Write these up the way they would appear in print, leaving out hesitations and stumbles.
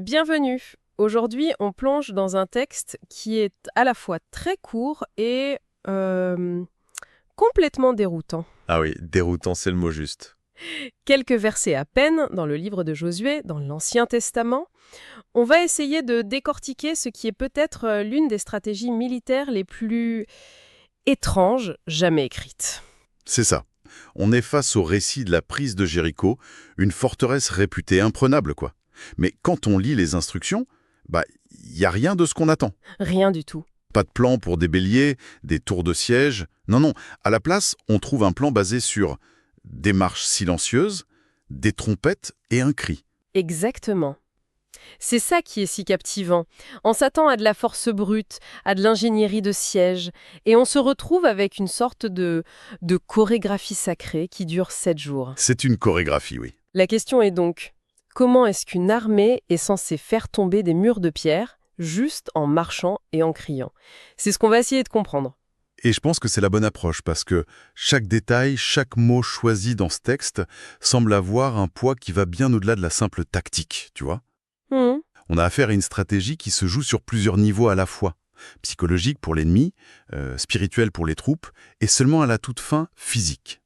Bienvenue. Aujourd'hui, on plonge dans un texte qui est à la fois très court et complètement déroutant. Ah oui, déroutant, c'est le mot juste. Quelques versets à peine dans le livre de Josué, dans l'Ancien Testament. On va essayer de décortiquer ce qui est peut-être l'une des stratégies militaires les plus étranges jamais écrites. C'est ça. On est face au récit de la prise de Jéricho, une forteresse réputée imprenable, quoi. Mais quand on lit les instructions, il n'y a rien de ce qu'on attend. Rien du tout. Pas de plan pour des béliers, des tours de siège. Non. À la place, on trouve un plan basé sur des marches silencieuses, des trompettes et un cri. Exactement. C'est ça qui est si captivant. On s'attend à de la force brute, à de l'ingénierie de siège, et on se retrouve avec une sorte de chorégraphie sacrée qui dure 7 jours. C'est une chorégraphie, oui. La question est donc, comment est-ce qu'une armée est censée faire tomber des murs de pierre juste en marchant et en criant? C'est ce qu'on va essayer de comprendre. Et je pense que c'est la bonne approche, parce que chaque détail, chaque mot choisi dans ce texte semble avoir un poids qui va bien au-delà de la simple tactique, tu vois. On a affaire à une stratégie qui se joue sur plusieurs niveaux à la fois. Psychologique pour l'ennemi, spirituel pour les troupes, et seulement à la toute fin, physique.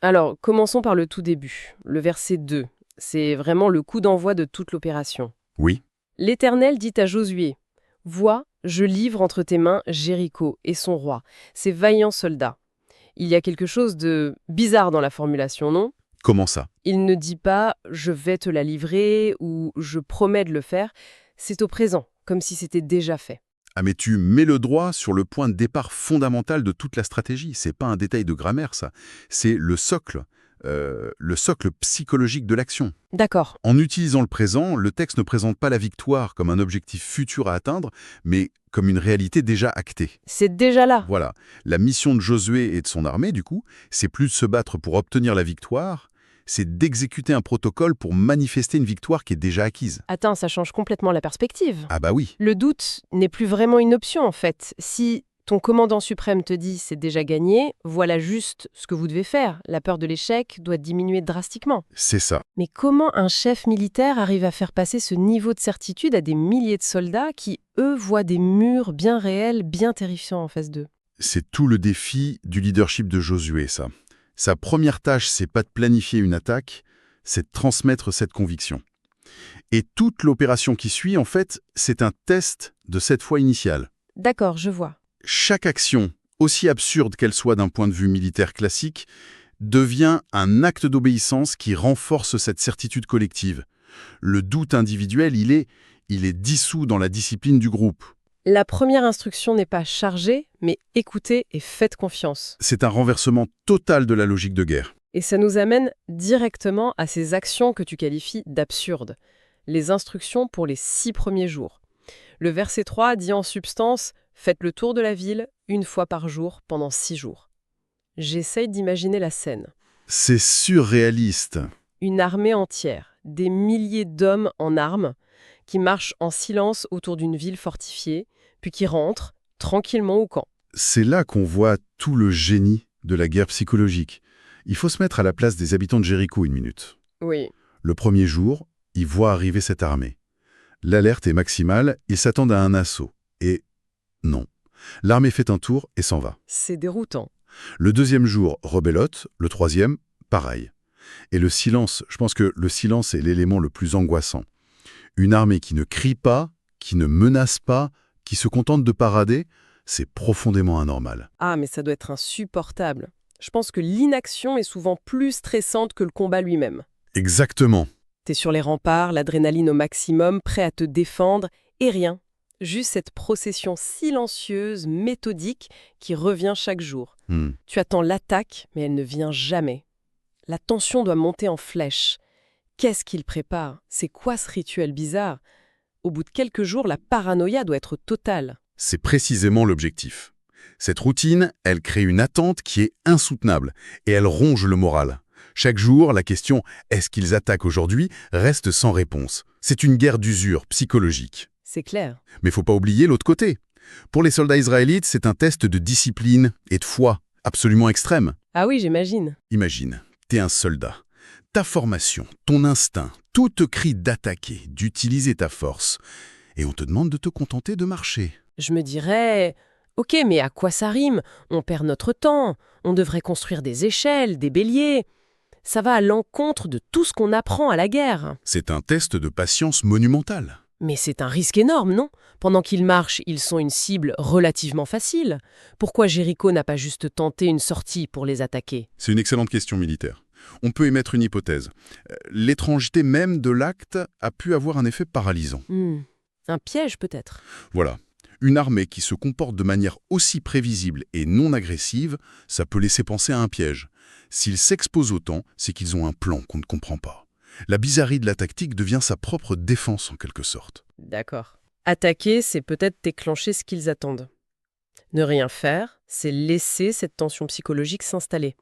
Alors, commençons par le tout début, le verset 2. C'est vraiment le coup d'envoi de toute l'opération. Oui, L'Éternel dit à Josué, « Vois, je livre entre tes mains Jéricho et son roi, ses vaillants soldats. » Il y a quelque chose de bizarre dans la formulation, non ? comment ça? Il ne dit pas « je vais te la livrer » ou « je promets de le faire ». C'est au présent, comme si c'était déjà fait. Ah mais tu mets le doigt sur le point de départ fondamental de toute la stratégie. C'est pas un détail de grammaire, ça. C'est le socle psychologique de l'action. D'accord. En utilisant le présent, le texte ne présente pas la victoire comme un objectif futur à atteindre, mais comme une réalité déjà actée. C'est déjà là. Voilà. La mission de Josué et de son armée, du coup, c'est plus de se battre pour obtenir la victoire, c'est d'exécuter un protocole pour manifester une victoire qui est déjà acquise. Attends, ça change complètement la perspective. Ah bah oui. Le doute n'est plus vraiment une option, en fait. Si ton commandant suprême te dit « c'est déjà gagné », voilà juste ce que vous devez faire. La peur de l'échec doit diminuer drastiquement. C'est ça. Mais comment un chef militaire arrive à faire passer ce niveau de certitude à des milliers de soldats qui, eux, voient des murs bien réels, bien terrifiants en face d'eux? C'est tout le défi du leadership de Josué, ça. Sa première tâche, c'est pas de planifier une attaque, c'est de transmettre cette conviction. Et toute l'opération qui suit, en fait, c'est un test de cette foi initiale. D'accord, je vois. Chaque action, aussi absurde qu'elle soit d'un point de vue militaire classique, devient un acte d'obéissance qui renforce cette certitude collective. Le doute individuel, il est dissous dans la discipline du groupe. La première instruction n'est pas chargée, mais écoutez et faites confiance. C'est un renversement total de la logique de guerre. Et ça nous amène directement à ces actions que tu qualifies d'absurdes. Les instructions pour les 6 premiers jours. Le verset 3 dit en substance « Faites le tour de la ville 1 fois par jour pendant 6 jours ». J'essaye d'imaginer la scène. C'est surréaliste. Une armée entière, des milliers d'hommes en armes, qui marchent en silence autour d'une ville fortifiée, puis qui rentrent tranquillement au camp. C'est là qu'on voit tout le génie de la guerre psychologique. Il faut se mettre à la place des habitants de Jéricho une minute. Oui, Le premier jour, ils voient arriver cette armée. L'alerte est maximale, ils s'attendent à un assaut. Et non. L'armée fait un tour et s'en va. c'est déroutant. Le deuxième jour, rebelote. Le troisième, pareil. Et le silence, je pense que le silence est l'élément le plus angoissant. Une armée qui ne crie pas, qui ne menace pas, qui se contente de parader, c'est profondément anormal. Ah, mais ça doit être insupportable. Je pense que l'inaction est souvent plus stressante que le combat lui-même. Exactement. T'es sur les remparts, l'adrénaline au maximum, prêt à te défendre, et rien. Juste cette procession silencieuse, méthodique, qui revient chaque jour. Tu attends l'attaque, mais elle ne vient jamais. La tension doit monter en flèche. Qu'est-ce qu'il prépare? C'est quoi ce rituel bizarre? Au bout de quelques jours, la paranoïa doit être totale. C'est précisément l'objectif. Cette routine, elle crée une attente qui est insoutenable et elle ronge le moral. Chaque jour, la question « est-ce qu'ils attaquent aujourd'hui ?» reste sans réponse. C'est une guerre d'usure psychologique. C'est clair. Mais faut pas oublier l'autre côté. Pour les soldats israélites, c'est un test de discipline et de foi absolument extrême. Ah oui, j'imagine. Imagine, t'es un soldat. Ta formation, ton instinct, tout te crie d'attaquer, d'utiliser ta force. Et on te demande de te contenter de marcher. Je me dirais, ok, mais à quoi ça rime? On perd notre temps, on devrait construire des échelles, des béliers. Ça va à l'encontre de tout ce qu'on apprend à la guerre. C'est un test de patience monumental. Mais c'est un risque énorme, non? Pendant qu'ils marchent, ils sont une cible relativement facile. Pourquoi Jéricho n'a pas juste tenté une sortie pour les attaquer? C'est une excellente question militaire. On peut émettre une hypothèse. L'étrangeté même de l'acte a pu avoir un effet paralysant. Un piège peut-être. Voilà. Une armée qui se comporte de manière aussi prévisible et non agressive, ça peut laisser penser à un piège. S'ils s'exposent autant, c'est qu'ils ont un plan qu'on ne comprend pas. La bizarrerie de la tactique devient sa propre défense en quelque sorte. D'accord. Attaquer, c'est peut-être déclencher ce qu'ils attendent. Ne rien faire, c'est laisser cette tension psychologique s'installer.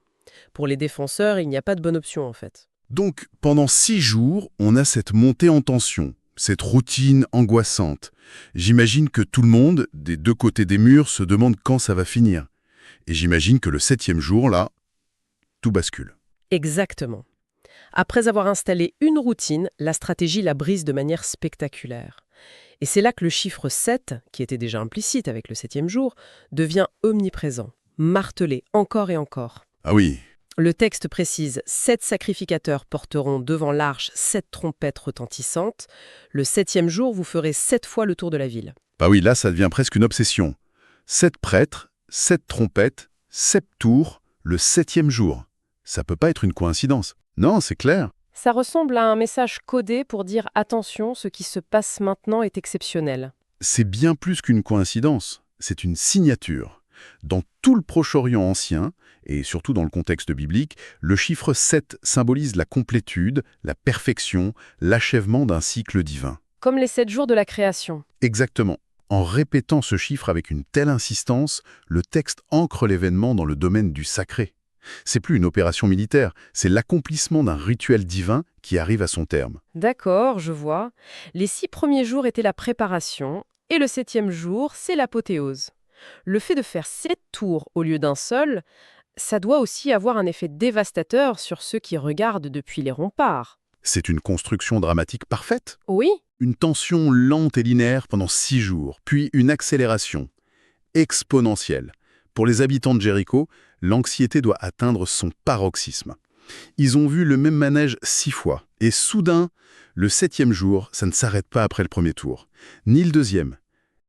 Pour les défenseurs, il n'y a pas de bonne option en fait. Donc, pendant 6 jours, on a cette montée en tension, cette routine angoissante. J'imagine que tout le monde, des deux côtés des murs, se demande quand ça va finir. Et j'imagine que le 7e jour, là, tout bascule. Exactement. Après avoir installé une routine, la stratégie la brise de manière spectaculaire. Et c'est là que le chiffre 7, qui était déjà implicite avec le 7e jour, devient omniprésent, martelé encore et encore. Ah oui. Le texte précise « 7 sacrificateurs porteront devant l'arche 7 trompettes retentissantes. Le 7e jour, vous ferez 7 fois le tour de la ville. » Bah oui, là, ça devient presque une obsession. 7 prêtres, 7 trompettes, 7 tours, le 7e jour. Ça peut pas être une coïncidence. Non, c'est clair. Ça ressemble à un message codé pour dire « Attention, ce qui se passe maintenant est exceptionnel. » C'est bien plus qu'une coïncidence. C'est une signature. Dans tout le Proche-Orient ancien, et surtout dans le contexte biblique, le chiffre 7 symbolise la complétude, la perfection, l'achèvement d'un cycle divin. Comme les 7 jours de la création. Exactement. En répétant ce chiffre avec une telle insistance, le texte ancre l'événement dans le domaine du sacré. C'est plus une opération militaire, c'est l'accomplissement d'un rituel divin qui arrive à son terme. D'accord, je vois. Les 6 premiers jours étaient la préparation, et le 7e jour, c'est l'apothéose. Le fait de faire 7 tours au lieu d'un seul, ça doit aussi avoir un effet dévastateur sur ceux qui regardent depuis les remparts. C'est une construction dramatique parfaite. Oui, Une tension lente et linéaire pendant 6 jours, puis une accélération exponentielle. Pour les habitants de Jéricho, l'anxiété doit atteindre son paroxysme. Ils ont vu le même manège 6 fois, et soudain, le 7e jour, ça ne s'arrête pas après le premier tour, ni le deuxième.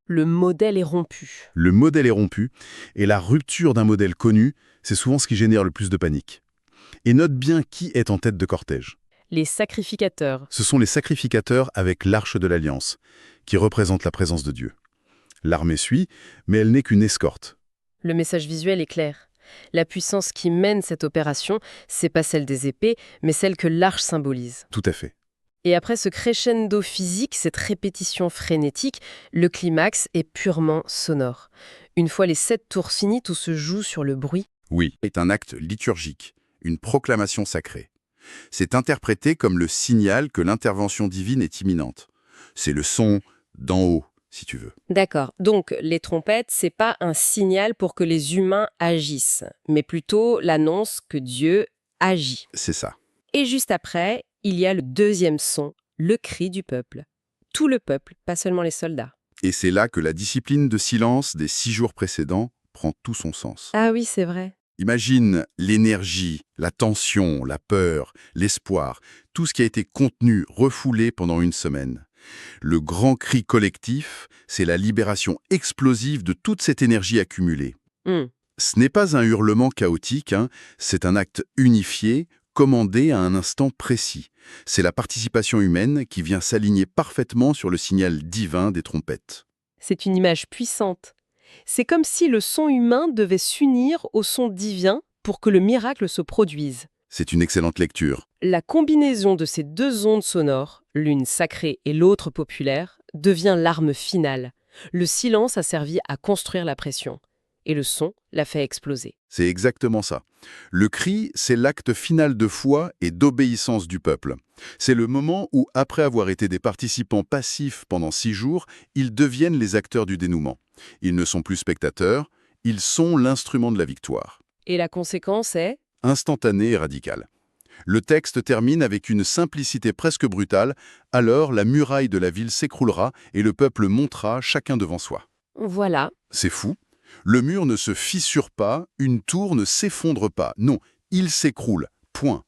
le modèle est rompu. Le modèle est rompu, et la rupture d'un modèle connu, c'est souvent ce qui génère le plus de panique. Et note bien qui est en tête de cortège. Les sacrificateurs. Ce sont les sacrificateurs avec l'Arche de l'Alliance, qui représente la présence de Dieu. L'armée suit, mais elle n'est qu'une escorte. Le message visuel est clair. La puissance qui mène cette opération, c'est pas celle des épées, mais celle que l'arche symbolise. Tout à fait. Et après ce crescendo physique, cette répétition frénétique, le climax est purement sonore. Une fois les 7 tours finis, tout se joue sur le bruit. Oui, est un acte liturgique, une proclamation sacrée. C'est interprété comme le signal que l'intervention divine est imminente. C'est le son d'en haut, si tu veux. D'accord. Donc, les trompettes, c'est pas un signal pour que les humains agissent, mais plutôt l'annonce que Dieu agit. C'est ça. Et juste après, il y a le deuxième son, le cri du peuple. Tout le peuple, pas seulement les soldats. Et c'est là que la discipline de silence des 6 jours précédents prend tout son sens. Ah oui, c'est vrai. Imagine l'énergie, la tension, la peur, l'espoir, tout ce qui a été contenu, refoulé pendant une semaine. Le grand cri collectif, c'est la libération explosive de toute cette énergie accumulée. Ce n'est pas un hurlement chaotique, c'est un acte unifié, commandé à un instant précis. C'est la participation humaine qui vient s'aligner parfaitement sur le signal divin des trompettes. C'est une image puissante. C'est comme si le son humain devait s'unir au son divin pour que le miracle se produise. C'est une excellente lecture. La combinaison de ces deux ondes sonores, l'une sacrée et l'autre populaire, devient l'arme finale. Le silence a servi à construire la pression. Et le son l'a fait exploser. C'est exactement ça. Le cri, c'est l'acte final de foi et d'obéissance du peuple. C'est le moment où, après avoir été des participants passifs pendant 6 jours, ils deviennent les acteurs du dénouement. Ils ne sont plus spectateurs, ils sont l'instrument de la victoire. Et la conséquence est ? Instantanée et radicale. Le texte termine avec une simplicité presque brutale. Alors la muraille de la ville s'écroulera et le peuple montera chacun devant soi. Voilà. C'est fou. Le mur ne se fissure pas, une tour ne s'effondre pas. Non, il s'écroule. Point.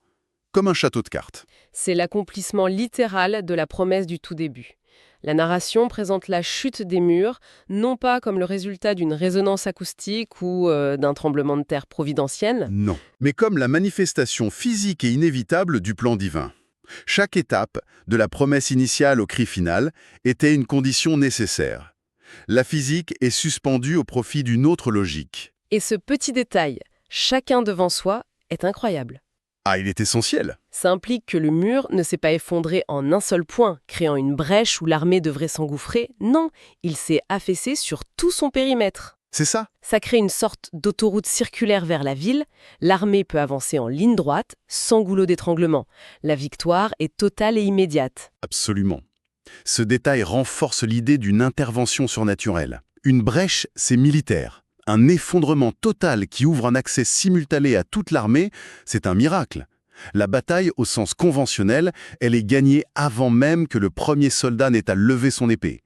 Comme un château de cartes. C'est l'accomplissement littéral de la promesse du tout début. La narration présente la chute des murs, non pas comme le résultat d'une résonance acoustique ou d'un tremblement de terre providentiel. Non, mais comme la manifestation physique et inévitable du plan divin. Chaque étape, de la promesse initiale au cri final, était une condition nécessaire. La physique est suspendue au profit d'une autre logique. Et ce petit détail, chacun devant soi, est incroyable. Ah, il est essentiel. Ça implique que le mur ne s'est pas effondré en un seul point, créant une brèche où l'armée devrait s'engouffrer. Non, il s'est affaissé sur tout son périmètre. C'est ça. Ça crée une sorte d'autoroute circulaire vers la ville. L'armée peut avancer en ligne droite, sans goulot d'étranglement. La victoire est totale et immédiate. Absolument. Ce détail renforce l'idée d'une intervention surnaturelle. Une brèche, c'est militaire. Un effondrement total qui ouvre un accès simultané à toute l'armée, c'est un miracle. La bataille, au sens conventionnel, elle est gagnée avant même que le premier soldat n'ait à lever son épée.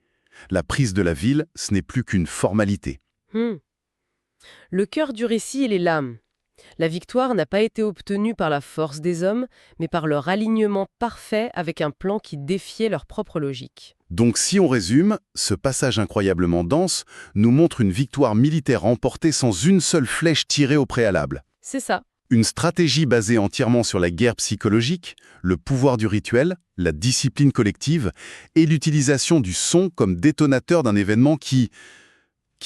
La prise de la ville, ce n'est plus qu'une formalité. Le cœur du récit est les lames. La victoire n'a pas été obtenue par la force des hommes, mais par leur alignement parfait avec un plan qui défiait leur propre logique. Donc si on résume, ce passage incroyablement dense nous montre une victoire militaire remportée sans une seule flèche tirée au préalable. C'est ça. Une stratégie basée entièrement sur la guerre psychologique, le pouvoir du rituel, la discipline collective et l'utilisation du son comme détonateur d'un événement qui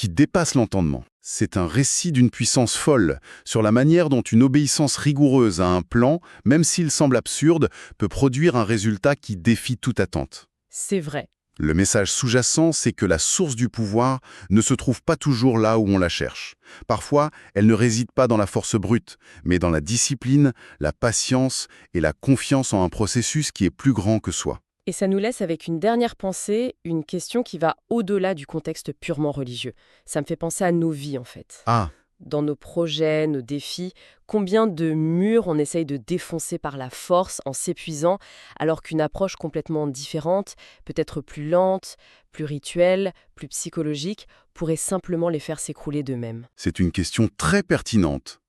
dépasse l'entendement. C'est un récit d'une puissance folle sur la manière dont une obéissance rigoureuse à un plan, même s'il semble absurde, peut produire un résultat qui défie toute attente. C'est vrai. Le message sous-jacent, c'est que la source du pouvoir ne se trouve pas toujours là où on la cherche. Parfois, elle ne réside pas dans la force brute, mais dans la discipline, la patience et la confiance en un processus qui est plus grand que soi. Et ça nous laisse avec une dernière pensée, une question qui va au-delà du contexte purement religieux. Ça me fait penser à nos vies, en fait. Ah, Dans nos projets, nos défis, combien de murs on essaye de défoncer par la force en s'épuisant, alors qu'une approche complètement différente, peut-être plus lente, plus rituelle, plus psychologique, pourrait simplement les faire s'écrouler d'eux-mêmes. c'est une question très pertinente.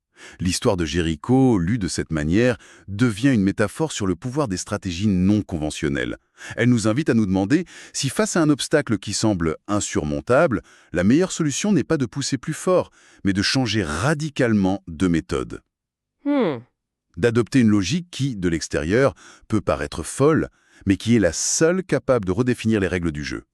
L'histoire de Jéricho, lue de cette manière, devient une métaphore sur le pouvoir des stratégies non conventionnelles. Elle nous invite à nous demander si face à un obstacle qui semble insurmontable, la meilleure solution n'est pas de pousser plus fort, mais de changer radicalement de méthode. D'adopter une logique qui, de l'extérieur, peut paraître folle, mais qui est la seule capable de redéfinir les règles du jeu.